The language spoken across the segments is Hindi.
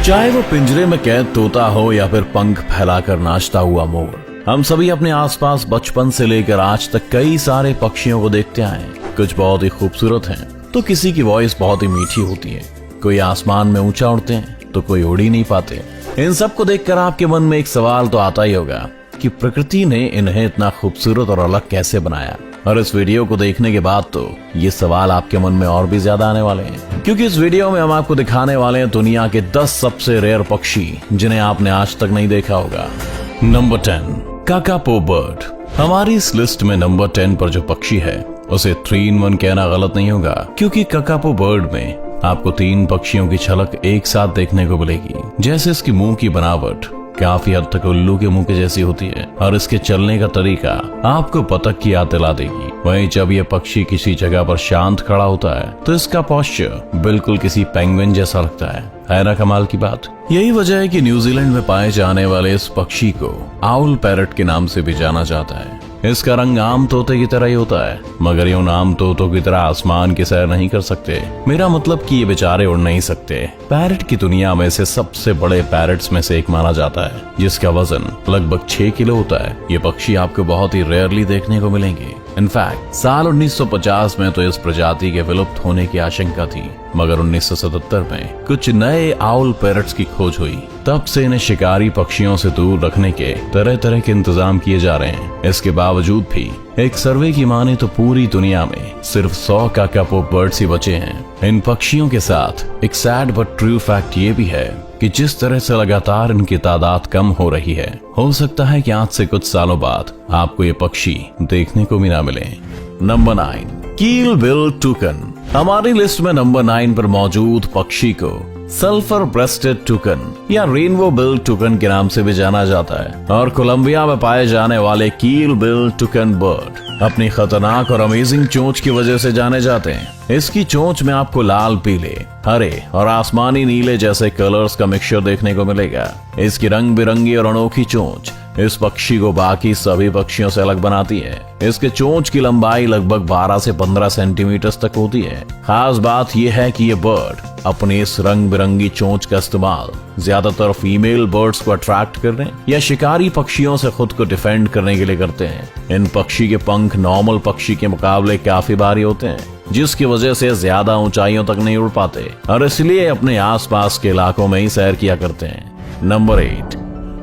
चाहे वो पिंजरे में कैद तोता हो या फिर पंख फैलाकर नाचता हुआ मोर, हम सभी अपने आसपास बचपन से लेकर आज तक कई सारे पक्षियों को देखते आए हैं। कुछ बहुत ही खूबसूरत हैं, तो किसी की वॉइस बहुत ही मीठी होती है। कोई आसमान में ऊंचा उड़ते हैं, तो कोई उड़ ही नहीं पाते। इन सब को देखकर आपके मन में एक सवाल तो आता ही होगा कि प्रकृति ने इन्हें इतना खूबसूरत और अलग कैसे बनाया। और इस वीडियो को देखने के बाद तो ये सवाल आपके मन में और भी ज्यादा आने वाले हैं, क्योंकि इस वीडियो में हम आपको दिखाने वाले हैं दुनिया के 10 सबसे रेयर पक्षी जिन्हें आपने आज तक नहीं देखा होगा। Number 10, kakapo bird. हमारी इस लिस्ट में नंबर 10 पर जो पक्षी है उसे 3 in 1 कहना गलत नहीं होगा, क्योंकि काकापो बर्ड में आपको 3 पक्षियों की झलक एक साथ देखने को मिलेगी। जैसे इसकी मुंह की बनावट काफी हद तक उल्लू के मुंह के जैसी होती है और इसके चलने का तरीका आपको बतख की याद दिला देगी। वहीं जब यह पक्षी किसी जगह पर शांत खड़ा होता है तो इसका पोस्चर बिल्कुल किसी पेंगुइन जैसा लगता है ना कमाल की बात। यही वजह है कि न्यूजीलैंड में पाए जाने वाले इस पक्षी को आउल पैरट के नाम से भी जाना जाता है। इसका रंग आम तोते की तरह ही होता है, मगर ये उन आम तोतों की तरह आसमान की सैर नहीं कर सकते। मेरा मतलब कि ये बेचारे उड़ नहीं सकते। पैरट की दुनिया में से सबसे बड़े पैरट्स में से एक माना जाता है, जिसका वजन लगभग 6 किलो होता है। ये पक्षी आपको बहुत ही रेयरली देखने को मिलेंगे। इनफैक्ट साल 1950 में तो इस प्रजाति के विलुप्त होने की आशंका थी, मगर 1977 में कुछ नए आउल पैरट्स की खोज हुई। तब से इन्हें शिकारी पक्षियों से दूर रखने के तरह तरह के इंतजाम किए जा रहे हैं। इसके बावजूद भी एक सर्वे की माने तो पूरी दुनिया में सिर्फ 100 काकापो बर्ड्स ही बचे हैं। इन पक्षियों के साथ एक सैड बट ट्रू फैक्ट ये भी है कि जिस तरह से लगातार इनकी तादाद कम हो रही है, हो सकता है कि आज से कुछ सालों बाद आपको ये पक्षी देखने को भी ना मिले। नंबर 9, कील बिल टूकन। हमारी लिस्ट में नंबर 9 पर मौजूद पक्षी को सल्फर ब्रेस्टेड टूकन या रेनबो बिल टूकन के नाम से भी जाना जाता है और कोलंबिया में पाए जाने वाले कील बिल टूकन बर्ड अपनी खतरनाक और अमेजिंग चोंच की वजह से जाने जाते हैं। इसकी चोंच में आपको लाल, पीले, हरे और आसमानी नीले जैसे कलर्स का मिक्सचर देखने को मिलेगा। इसकी रंग बिरंगी और अनोखी चोंच इस पक्षी को बाकी सभी पक्षियों से अलग बनाती है। इसके चोंच की लंबाई लगभग 12 से 15 सेंटीमीटर तक होती है। खास बात यह है कि ये बर्ड अपनी इस रंग बिरंगी चोंच का इस्तेमाल ज्यादातर फीमेल बर्ड्स को अट्रैक्ट करने या शिकारी पक्षियों से खुद को डिफेंड करने के लिए करते हैं। इन पक्षी के पंख नॉर्मल पक्षी के मुकाबले काफी भारी होते हैं, जिसकी वजह से ज्यादा ऊंचाइयों तक नहीं उड़ पाते और इसलिए अपने आसपास के इलाकों में ही सैर किया करते हैं। Number 8,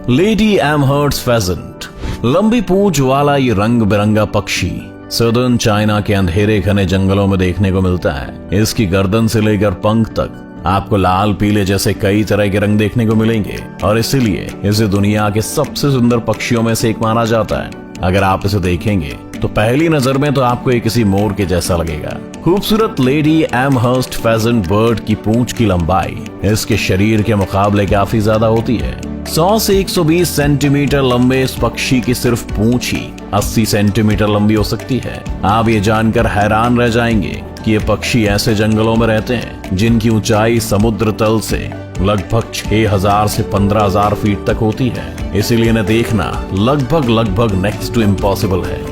lady Amherst's pheasant. लंबी पूंछ वाला ये रंग बिरंगा पक्षी सदर्न चाइना के अंधेरे घने जंगलों में देखने को मिलता है। इसकी गर्दन से लेकर पंख तक आपको लाल, पीले जैसे कई तरह के रंग देखने को मिलेंगे और इसीलिए इसे दुनिया के सबसे सुंदर पक्षियों में से एक माना जाता है। अगर आप इसे देखेंगे तो पहली नजर में तो आपको ये किसी मोर के जैसा लगेगा। खूबसूरत लेडी एमहर्स्ट फेजेंट बर्ड की पूंछ की लंबाई इसके शरीर के मुकाबले काफी ज्यादा होती है। 100 से 120 सेंटीमीटर लंबे इस पक्षी की सिर्फ पूंछ ही 80 सेंटीमीटर लंबी हो सकती है। आप ये जानकर हैरान रह जाएंगे कि ये पक्षी ऐसे जंगलों में रहते हैं जिनकी ऊंचाई समुद्र तल से लगभग 6000 से 15000 फीट तक होती है। इसीलिए इन्हें देखना लगभग नेक्स्ट टू इम्पॉसिबल है।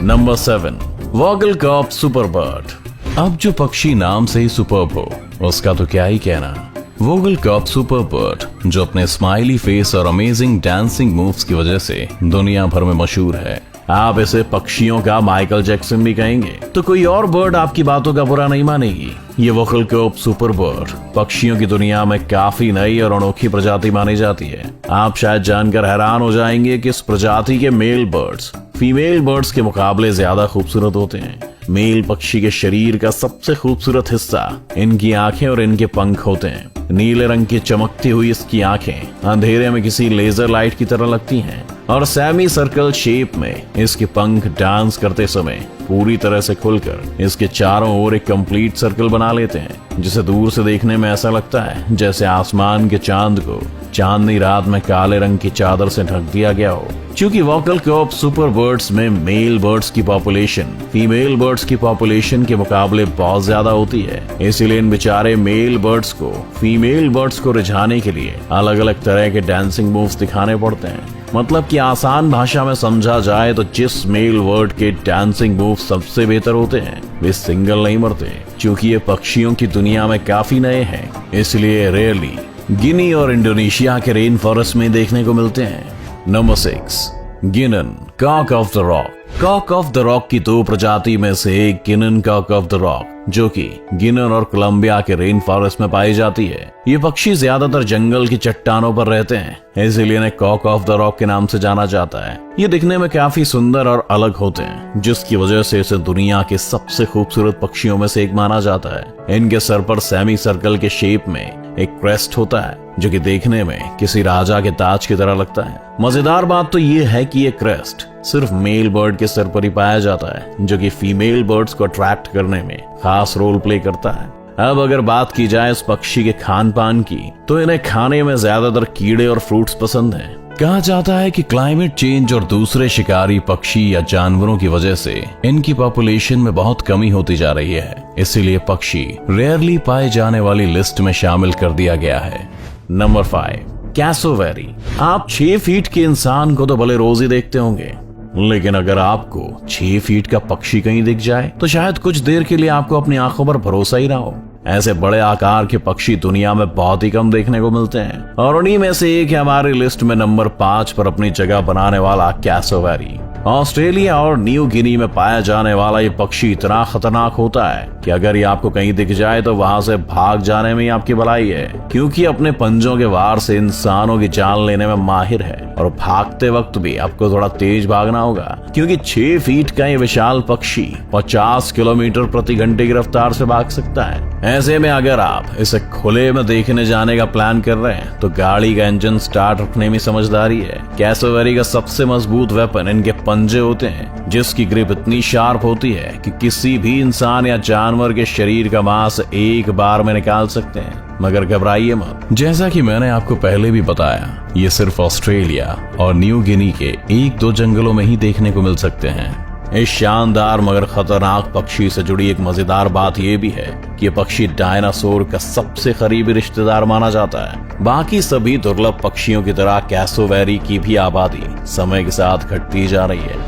Number 7, Vogelkop super bird. अब जो पक्षी नाम से ही सुपर्ब हो, उसका तो क्या ही कहना। वोगलकॉप सुपर बर्ड जो अपने स्माइली फेस और अमेजिंग डांसिंग मूव्स की वजह से दुनिया भर में मशहूर है। आप इसे पक्षियों का माइकल जैक्सन भी कहेंगे तो कोई और बर्ड आपकी बातों का बुरा नहीं मानेगी। ये वोगलकॉप सुपर बर्ड पक्षियों की दुनिया में काफी नई और अनोखी प्रजाति मानी जाती है। आप शायद जानकर हैरान हो जाएंगे कि इस प्रजाति के मेल बर्ड्स फीमेल बर्ड्स के मुकाबले ज्यादा खूबसूरत होते हैं। मेल पक्षी के शरीर का सबसे खूबसूरत हिस्सा इनकी आंखें और इनके पंख होते हैं। नीले रंग की चमकती हुई इसकी आंखें अंधेरे में किसी लेजर लाइट की तरह लगती हैं और सेमी सर्कल शेप में इसके पंख डांस करते समय पूरी तरह से खुलकर इसके चारों ओर एक कंप्लीट सर्कल बना लेते हैं, जिसे दूर से देखने में ऐसा लगता है जैसे आसमान के चांद को चांदनी रात में काले रंग की चादर से ढक दिया गया हो। क्योंकि वॉगलकॉप सुपर बर्ड्स में मेल बर्ड्स की पॉपुलेशन फीमेल बर्ड्स की पॉपुलेशन के मुकाबले बहुत ज्यादा होती है, इसीलिए इन बेचारे मेल बर्ड्स को फीमेल बर्ड्स को रिझाने के लिए अलग अलग तरह के डांसिंग मूव्स दिखाने पड़ते हैं। मतलब कि आसान भाषा में समझा जाए तो जिस मेल बर्ड के डांसिंग मूव सबसे बेहतर होते हैं वे सिंगल नहीं मरते। क्योंकि ये पक्षियों की दुनिया में काफी नए हैं, इसलिए रेयरली गिनी और इंडोनेशिया के रेन फॉरेस्ट में देखने को मिलते हैं। Number 6, Guianan cock of the rock. Cock of the rock की 2 प्रजाति में से एक Guianan cock of the rock, जो कि गिनन और कोलंबिया के रेन फॉरेस्ट में पाई जाती है। ये पक्षी ज्यादातर जंगल की चट्टानों पर रहते हैं, इसीलिए इन्हें कॉक ऑफ द रॉक के नाम से जाना जाता है। ये दिखने में काफी सुंदर और अलग होते हैं, जिसकी वजह से इसे दुनिया के सबसे खूबसूरत पक्षियों में से एक माना जाता है। इनके सर पर सेमी सर्कल के शेप में एक क्रेस्ट होता है, जो कि देखने में किसी राजा के ताज की तरह लगता है। मजेदार बात तो ये है कि ये क्रेस्ट सिर्फ मेल बर्ड के सर पर ही पाया जाता है, जो कि फीमेल बर्ड्स को अट्रैक्ट करने में खास रोल प्ले करता है। अब अगर बात की जाए इस पक्षी के खान पान की, तो इन्हें खाने में ज्यादातर कीड़े और फ्रूट्स पसंद हैं। कहा जाता है कि क्लाइमेट चेंज और दूसरे शिकारी पक्षी या जानवरों की वजह से इनकी पॉपुलेशन में बहुत कमी होती जा रही है, इसीलिए पक्षी रेयरली पाए जाने वाली लिस्ट में शामिल कर दिया गया है। Number 5, cassowary. आप 6 फीट के इंसान को तो भले रोज ही देखते होंगे, लेकिन अगर आपको 6 फीट का पक्षी कहीं दिख जाए तो शायद कुछ देर के लिए आपको अपनी आंखों पर भरोसा ही ना हो। ऐसे बड़े आकार के पक्षी दुनिया में बहुत ही कम देखने को मिलते हैं, और उन्हीं में से एक है हमारी लिस्ट में नंबर 5 पर अपनी जगह बनाने वाला कैसोवेरी। ऑस्ट्रेलिया और न्यू गिनी में पाया जाने वाला ये पक्षी इतना खतरनाक होता है कि अगर ये आपको कहीं दिख जाए तो वहां से भाग जाने में ही आपकी भलाई है, क्योंकि अपने पंजों के वार से इंसानों की जान लेने में माहिर है। और भागते वक्त भी आपको थोड़ा तेज भागना होगा, क्योंकि 6 फीट का ये विशाल पक्षी 50 किलोमीटर प्रति घंटे की रफ्तार से भाग सकता है। ऐसे में अगर आप इसे खुले में देखने जाने का प्लान कर रहे हैं तो गाड़ी का इंजन स्टार्ट रखने में समझदारी है। कैसोवेरी का सबसे मजबूत वेपन इनके पंजे होते हैं, जिसकी ग्रिप इतनी शार्प होती है कि किसी भी इंसान या जानवर के शरीर का मांस एक बार में निकाल सकते हैं। मगर घबराइए मत, जैसा कि मैंने आपको पहले भी बताया, ये सिर्फ ऑस्ट्रेलिया और न्यू गिनी के 1-2 जंगलों में ही देखने को मिल सकते हैं। इस शानदार मगर खतरनाक पक्षी से जुड़ी एक मजेदार बात यह भी है कि ये पक्षी डायनासोर का सबसे करीबी रिश्तेदार माना जाता है। बाकी सभी दुर्लभ पक्षियों की तरह कैसोवेरी की भी आबादी समय के साथ घटती जा रही है।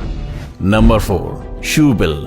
Number 4, shoebill.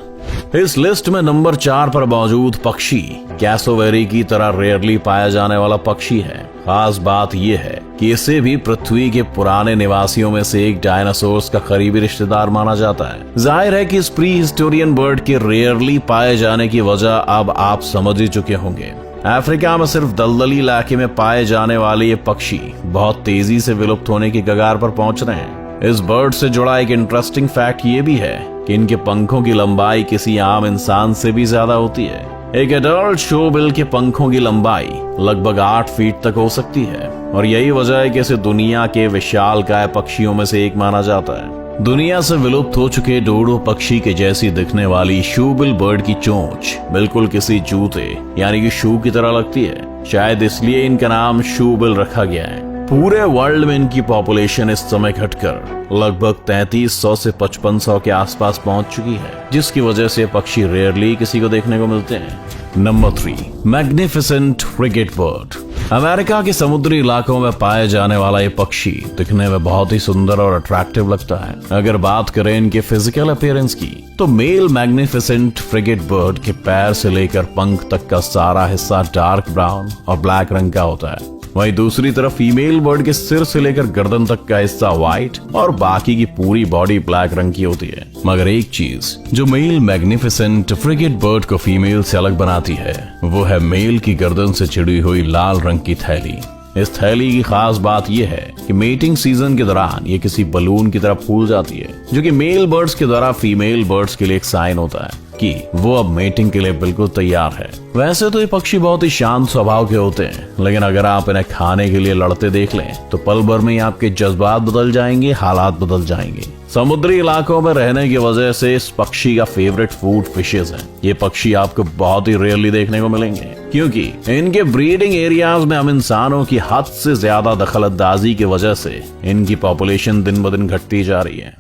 इस लिस्ट में नंबर 4 पर मौजूद पक्षी कैसोवेरी की तरह रेयरली पाया जाने वाला पक्षी है। खास बात यह है कि इसे भी पृथ्वी के पुराने निवासियों में से एक डायनासोर्स का करीबी रिश्तेदार माना जाता है। जाहिर है कि इस प्री हिस्टोरियन बर्ड के रेयरली पाए जाने की वजह अब आप समझ ही चुके होंगे। अफ्रीका में सिर्फ दलदली इलाके में पाए जाने वाले ये पक्षी बहुत तेजी से विलुप्त होने की कगार पर पहुंच रहे हैं। इस बर्ड से जुड़ा एक इंटरेस्टिंग फैक्ट ये भी है कि इनके पंखों की लंबाई किसी आम इंसान से भी ज्यादा होती है। एक एडल्ट शूबिल के पंखों की लंबाई लगभग 8 फीट तक हो सकती है, और यही वजह है कि इसे दुनिया के विशालकाय पक्षियों में से एक माना जाता है। दुनिया से विलुप्त हो चुके डोडो पक्षी के जैसी दिखने वाली शूबिल बर्ड की चोंच बिल्कुल किसी जूते यानी कि शू की तरह लगती है। शायद इसलिए इनका नाम शूबिल रखा गया है। पूरे वर्ल्ड में इनकी पॉपुलेशन इस समय घटकर लगभग 3300 से 5500 के आसपास पहुंच चुकी है, जिसकी वजह से पक्षी रेयरली किसी को देखने को मिलते हैं। Number 3, magnificent frigate bird. America के समुद्री इलाकों में पाए जाने वाला ये पक्षी दिखने में बहुत ही सुंदर और अट्रैक्टिव लगता है। अगर बात करें इनके फिजिकल अपीयरेंस की, तो मेल मैग्निफिसेंट फ्रिगेट बर्ड के पैर से लेकर पंख तक का सारा हिस्सा डार्क ब्राउन और ब्लैक रंग का होता है। वहीं दूसरी तरफ फीमेल बर्ड के सिर से लेकर गर्दन तक का हिस्सा व्हाइट और बाकी की पूरी बॉडी ब्लैक रंग की होती है। मगर एक चीज जो मेल मैग्निफिसेंट फ्रिगेट बर्ड को फीमेल से अलग बनाती है, वो है मेल की गर्दन से चिड़ी हुई लाल रंग की थैली। इस थैली की खास बात यह है कि मेटिंग सीजन के दौरान ये किसी बलून की तरह फूल जाती है, जो कि मेल बर्ड्स के द्वारा फीमेल बर्ड्स के लिए एक साइन होता है कि वो अब मेटिंग के लिए बिल्कुल तैयार है। वैसे तो ये पक्षी बहुत ही शांत स्वभाव के होते हैं, लेकिन अगर आप इन्हें खाने के लिए लड़ते देख लें तो पल भर में ही आपके जज्बात बदल जाएंगे, हालात बदल जाएंगे। समुद्री इलाकों में रहने की वजह से इस पक्षी का फेवरेट फूड फिशेस हैं। ये पक्षी आपको बहुत ही रेयरली देखने को मिलेंगे, क्योंकि इनके ब्रीडिंग एरियाज में हम इंसानों की हद से ज्यादा दखलअंदाजी की वजह से इनकी पॉपुलेशन दिन ब दिन घटती जा रही है।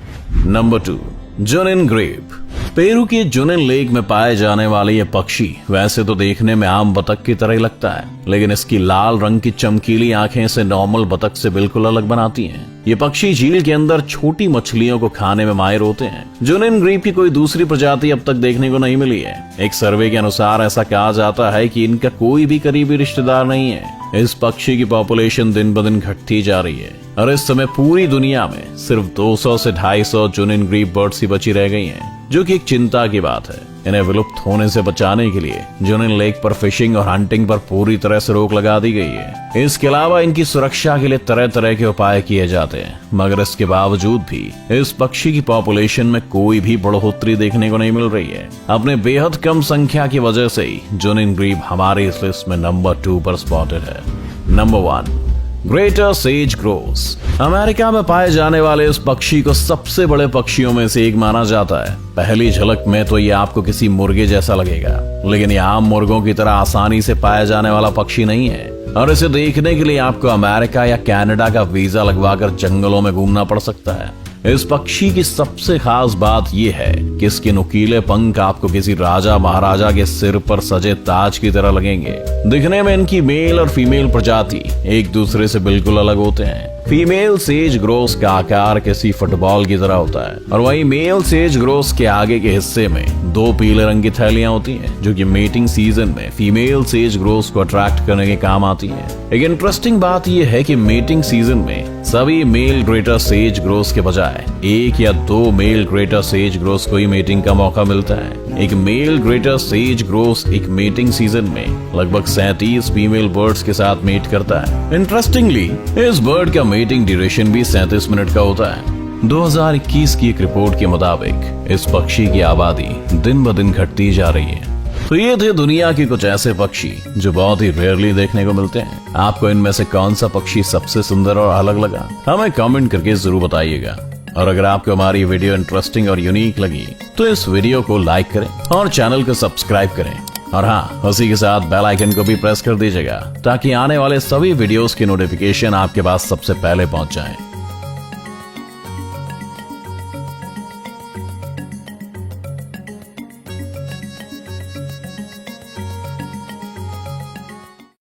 Number 2, जुनिन grep. पेरू के जुनिन लेक में पाए जाने वाले ये पक्षी वैसे तो देखने में आम बतख की तरह ही लगता है, लेकिन इसकी लाल रंग की चमकीली आंखें इसे नॉर्मल बतख से बिल्कुल अलग बनाती हैं। ये पक्षी झील के अंदर छोटी मछलियों को खाने में माहिर होते हैं। जुनिन ग्रेप की कोई दूसरी प्रजाति अब तक देखने को नहीं मिली है। एक सर्वे के अनुसार ऐसा कहा जाता है कि इनका कोई भी करीबी रिश्तेदार नहीं है। इस पक्षी की पॉपुलेशन दिन ब दिन घटती जा रही है और इस समय पूरी दुनिया में सिर्फ 200 से 250 जुनिन ग्रीव बर्ड्स ही बची रह गई हैं, जो कि एक चिंता की बात है। इन्हें विलुप्त होने से बचाने के लिए जुनिन लेक पर फिशिंग और हंटिंग पर पूरी तरह से रोक लगा दी गई है। इसके अलावा इनकी सुरक्षा के लिए तरह तरह के उपाय किए जाते हैं, मगर इसके बावजूद भी इस पक्षी की पॉपुलेशन में कोई भी बढ़ोतरी देखने को नहीं मिल रही है। अपने बेहद कम संख्या की वजह से ही जुनिन ग्रीव हमारी इस लिस्ट में नंबर 2 पर स्पॉटेड है। Number 1, greater sage grouse. America में पाए जाने वाले इस पक्षी को सबसे बड़े पक्षियों में से एक माना जाता है। पहली झलक में तो ये आपको किसी मुर्गे जैसा लगेगा, लेकिन ये आम मुर्गों की तरह आसानी से पाया जाने वाला पक्षी नहीं है और इसे देखने के लिए आपको अमेरिका या कनाडा का वीजा लगवाकर जंगलों में घूमना पड़ सकता है। इस पक्षी की सबसे खास बात यह है कि इसके नुकीले पंख आपको किसी राजा महाराजा के सिर पर सजे ताज की तरह लगेंगे। दिखने में इनकी मेल और फीमेल प्रजाति एक दूसरे से बिल्कुल अलग होते हैं। फीमेल सेज ग्रोस का आकार किसी फुटबॉल की तरह होता है और वहीं मेल सेज ग्रोस के आगे के हिस्से में 2 पीले रंग की थैलियां होती हैं, जो कि मेटिंग सीजन में फीमेल सेज ग्रोस को अट्रैक्ट करने के काम आती हैं। एक इंटरेस्टिंग बात यह है कि मेटिंग सीजन में सभी मेल ग्रेटर सेज ग्रोस के बजाय 1 या 2 मेल ग्रेटर सेज ग्रोस को ही मेटिंग का मौका मिलता है। एक मेल ग्रेटर सेज ग्रोस एक मेटिंग सीजन में लगभग 37 फीमेल बर्ड्स के साथ मेट करता है। इंटरेस्टिंगली इस बर्ड का मेटिंग ड्यूरेशन भी 37 मिनट का होता है। 2021 की एक रिपोर्ट के मुताबिक इस पक्षी की आबादी दिन ब दिन घटती जा रही है। तो ये थे दुनिया के कुछ ऐसे पक्षी जो बहुत ही रेयरली देखने को मिलते हैं। आपको इनमें से कौन सा पक्षी सबसे सुंदर और अलग लगा, हमें कमेंट करके जरूर बताइएगा। और अगर आपको हमारी वीडियो इंटरेस्टिंग और यूनिक लगी तो इस वीडियो को लाइक करें और चैनल को सब्सक्राइब करें। और हाँ, उसी के साथ बेल आइकन को भी प्रेस कर दीजिएगा ताकि आने वाले सभी वीडियोस की नोटिफिकेशन आपके पास सबसे पहले पहुंच जाए।